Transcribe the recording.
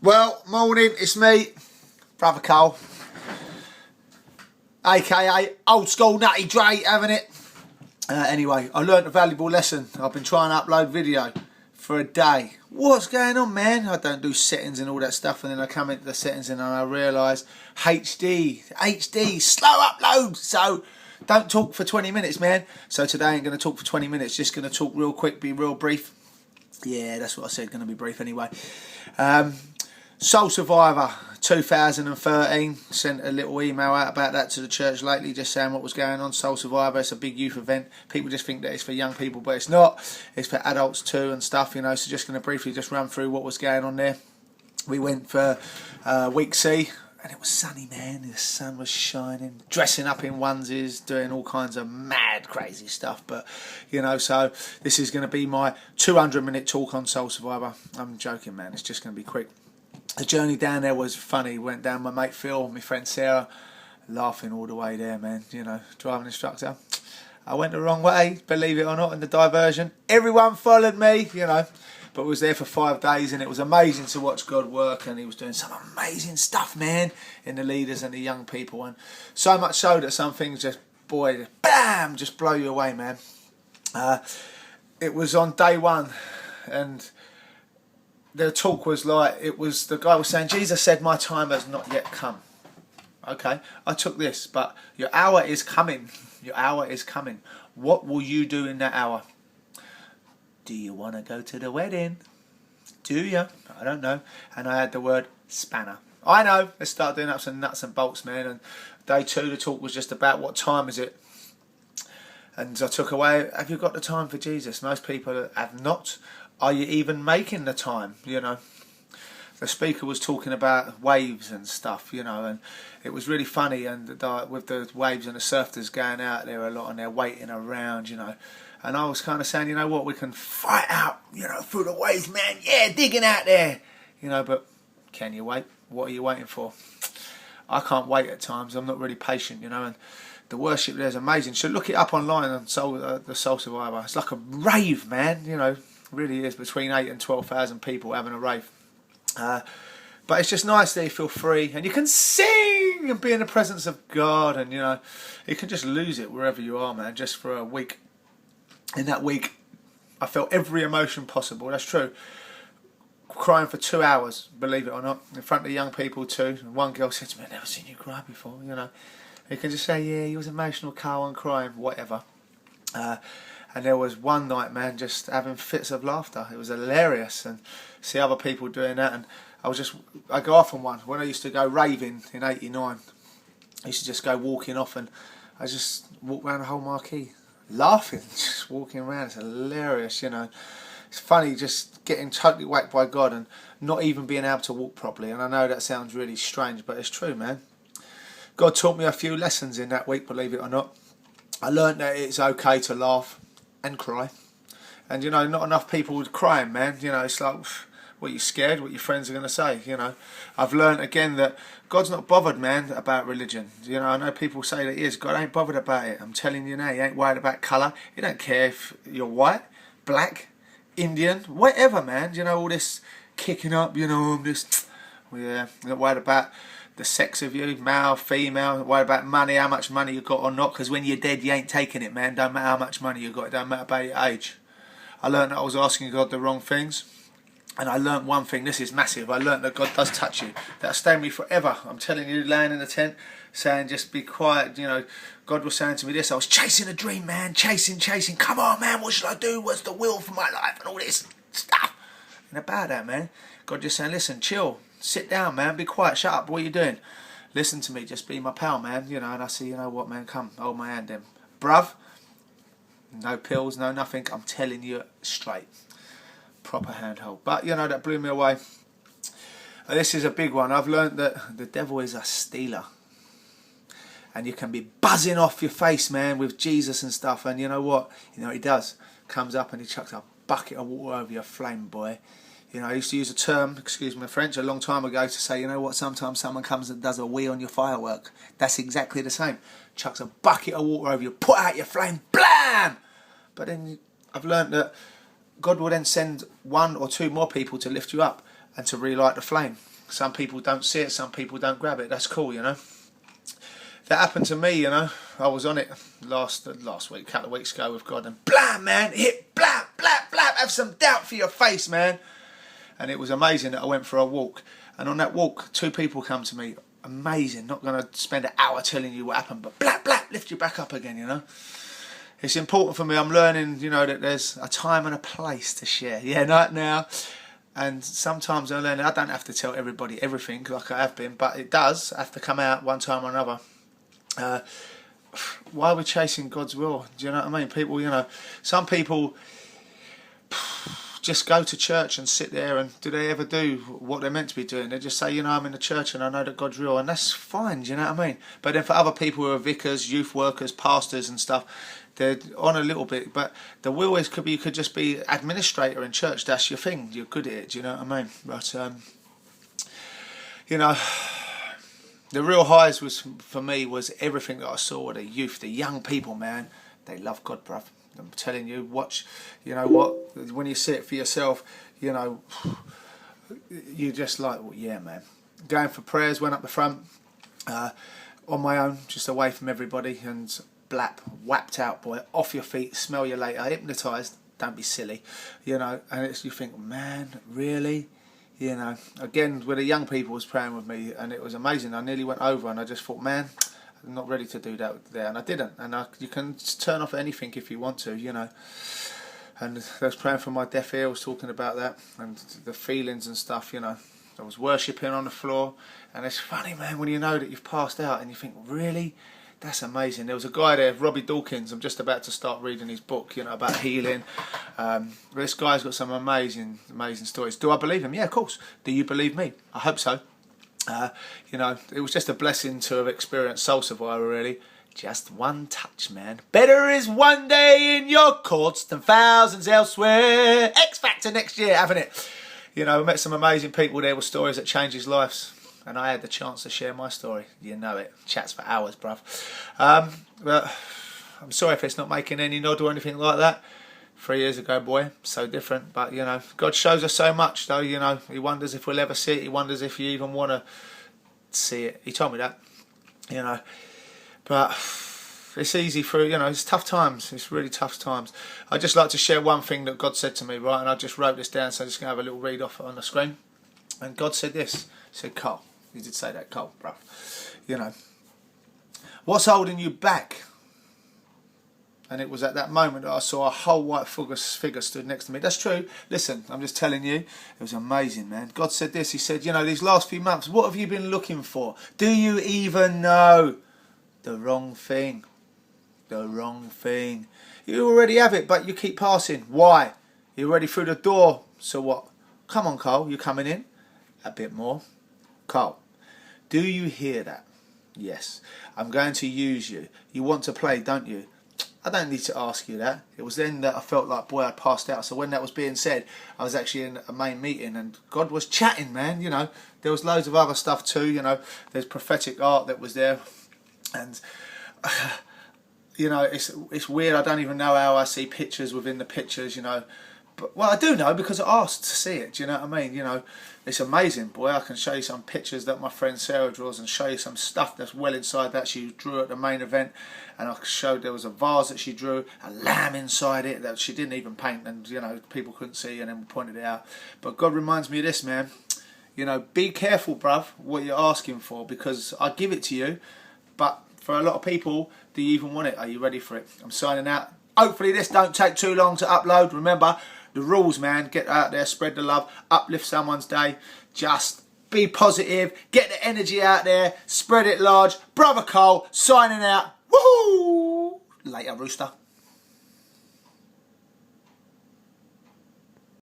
Well, morning, it's me, Brother Cole, aka Old School Nutty Dre, having it. Anyway, I learnt a valuable lesson. I've been trying to upload video for a day. What's going on, man? I don't do settings and all that stuff, and then I come into the settings and I realise HD, slow upload. So don't talk for 20 minutes, man. So today I ain't going to talk for 20 minutes, just going to talk real quick, be real brief. Yeah, that's what I said, going to be brief anyway. Soul Survivor 2013, sent a little email out about that to the church lately, just saying what was going on. Soul Survivor, it's a big youth event. People just think that it's for young people, but it's not. It's for adults too and stuff, you know. So just going to briefly just run through what was going on there. We went for week C, and it was sunny, man. The sun was shining, dressing up in onesies, doing all kinds of mad, crazy stuff. But, you know, so this is going to be my 200-minute talk on Soul Survivor. I'm joking, man. It's just going to be quick. The journey down there was funny. Went down with my mate Phil, my friend Sarah, laughing all the way there, man. You know, driving instructor. I went the wrong way, believe it or not, in the diversion. Everyone followed me, you know. But I was there for 5 days, and it was amazing to watch God work, and he was doing some amazing stuff, man, in the leaders and the young people. And so much so that some things just, boy, bam, just blow you away, man. It was on day one, and the talk was like, the guy was saying, Jesus said, my time has not yet come. Okay, I took this, but your hour is coming. Your hour is coming. What will you do in that hour? Do you want to go to the wedding? Do you? I don't know. And I had the word spanner. I know. Let's start doing up some nuts and bolts, man. And day two, the talk was just about what time is it? And I took away, have you got the time for Jesus? Most people have not. Are you even making the time? You know, the speaker was talking about waves and stuff, you know, and it was really funny. And with the waves and the surfers going out there a lot, and they're waiting around, you know. And I was kind of saying, you know what, we can fight out, you know, through the waves, man. Yeah, digging out there, you know. But can you wait? What are you waiting for? I can't wait at times. I'm not really patient, you know. And the worship there is amazing. So look it up online on the Soul Survivor. It's like a rave, man. You know, really is, between 8,000 and 12,000 people having a rave. But it's just nice that you feel free and you can sing and be in the presence of God, and you know, you can just lose it wherever you are, man. Just for a week. In that week, I felt every emotion possible. That's true. Crying for 2 hours, believe it or not, in front of young people too. And one girl said to me, I've never seen you cry before, you know. You can just say, yeah, you was emotional, Carl, and crying, whatever. And there was one night, man, just having fits of laughter. It was hilarious, and see other people doing that. And I go off on one. When I used to go raving in '89, I used to just go walking off, and I just walk around the whole marquee, laughing, just walking around. It's hilarious, you know. It's funny just getting totally whacked by God and not even being able to walk properly. And I know that sounds really strange, but it's true, man. God taught me a few lessons in that week, believe it or not. I learned that it's okay to laugh and cry. And, you know, not enough people would crying, man. You know, it's like, what, you scared what your friends are going to say, you know. I've learned again that God's not bothered, man, about religion. You know, I know people say that he is. God ain't bothered about it. I'm telling you now, he ain't worried about colour. He don't care if you're white, black, Indian, whatever, man. You know, all this kicking up, you know, this, yeah, not worried about the sex of you, male, female, not worried about money, how much money you got or not, because when you're dead, you ain't taking it, man. Don't matter how much money you got, it don't matter about your age. I learned that I was asking God the wrong things. And I learnt one thing, this is massive, I learnt that God does touch you. That'll stay with me forever. I'm telling you, laying in the tent, saying just be quiet, you know. God was saying to me this, I was chasing a dream, man, chasing, come on, man, what should I do, what's the will for my life, and all this stuff. And about that, man, God just saying, listen, chill, sit down, man, be quiet, shut up, what are you doing? Listen to me, just be my pal, man, you know. And I say, you know what, man, come, hold my hand then. Bruv, no pills, no nothing, I'm telling you straight. Proper handhold. But you know, that blew me away. This is a big one. I've learned that the devil is a stealer, and you can be buzzing off your face, man, with Jesus and stuff, and you know what he does, comes up and he chucks a bucket of water over your flame, boy. You know, I used to use a term, excuse my French, a long time ago to say, you know what, sometimes someone comes and does a wee on your firework. That's exactly the same. Chucks a bucket of water over you, put out your flame, blam. But then I've learned that God will then send 1 or 2 more people to lift you up and to relight the flame. Some people don't see it, some people don't grab it. That's cool, you know. That happened to me, you know. I was on it last week, a couple of weeks ago with God, and blam, man, hit, blam, blam, blam, have some doubt for your face, man. And it was amazing that I went for a walk. And on that walk, 2 people come to me. Amazing. Not going to spend an hour telling you what happened, but blam, blam, lift you back up again, you know. It's important for me. I'm learning, you know, that there's a time and a place to share. Yeah, not now. And sometimes I learn I don't have to tell everybody everything like I have been, but it does have to come out one time or another. Why are we chasing God's will? Do you know what I mean? People, you know, some people just go to church and sit there, and do they ever do what they're meant to be doing? They just say, you know, I'm in the church and I know that God's real, and that's fine, do you know what I mean? But then for other people who are vicars, youth workers, pastors and stuff, they're on a little bit, but the will is you could just be administrator in church. That's your thing. You're good at it, do you know what I mean? But you know, the real highs for me was everything that I saw. The youth, the young people, man, they love God, bruv. I'm telling you, watch, you know what, when you see it for yourself, you know, you just like, well, yeah, man. Going for prayers, went up the front, on my own, just away from everybody, and blap, whapped out, boy, off your feet, smell you later, hypnotised, don't be silly, you know, and it's, you think, man, really? You know, again, where the young people was praying with me, and it was amazing. I nearly went over, and I just thought, man, I'm not ready to do that there, and I didn't. And you can turn off anything if you want to, you know. And I was praying for my deaf ear. I was talking about that and the feelings and stuff, you know. I was worshipping on the floor, and it's funny, man, when you know that you've passed out and you think, really? That's amazing. There was a guy there, Robbie Dawkins. I'm just about to start reading his book, you know, about healing. This guy's got some amazing stories. Do I believe him? Yeah, of course. Do you believe me? I hope so. You know, it was just a blessing to have experienced Soul Survivor, really. Just one touch, man. Better is one day in your courts than thousands elsewhere. X Factor next year, haven't it? You know, we met some amazing people there with stories that changed his lives. And I had the chance to share my story. You know it. Chats for hours, bruv. But I'm sorry if it's not making any nod or anything like that. 3 years ago, boy, so different. But, you know, God shows us so much, though, you know. He wonders if we'll ever see it. He wonders if you even want to see it. He told me that, you know. But it's easy for, you know, it's tough times. It's really tough times. I'd just like to share one thing that God said to me, right? And I just wrote this down, so I'm just going to have a little read off on the screen. And God said this. He said, Carl. He did say that, Carl, bruv. You know, what's holding you back? And it was at that moment that I saw a whole white figure stood next to me. That's true. Listen, I'm just telling you, it was amazing, man. God said this. He said, you know, these last few months, what have you been looking for? Do you even know? The wrong thing. The wrong thing. You already have it, but you keep passing. Why? You're already through the door. So what? Come on, Carl. You're coming in? A bit more. Carl, do you hear that? Yes. I'm going to use you. You want to play, don't you? I don't need to ask you that. It was then that I felt like, boy, I passed out. So when that was being said, I was actually in a main meeting, and God was chatting, man. You know, there was loads of other stuff too. You know, there's prophetic art that was there, and you know, it's weird. I don't even know how I see pictures within the pictures. You know, but well, I do know because I asked to see it. Do you know what I mean? You know, it's amazing, boy. I can show you some pictures that my friend Sarah draws, and show you some stuff that's well inside that she drew at the main event. And I showed there was a vase that she drew, a lamb inside it that she didn't even paint, and you know, people couldn't see, and then we pointed it out. But God reminds me of this, man. You know, be careful, bruv, what you're asking for, because I give it to you, but for a lot of people, do you even want it? Are you ready for it? I'm signing out. Hopefully this don't take too long to upload. Remember the rules, man. Get out there, spread the love, uplift someone's day. Just be positive, get the energy out there, spread it large. Brother Cole signing out. Woohoo! Later, Rooster.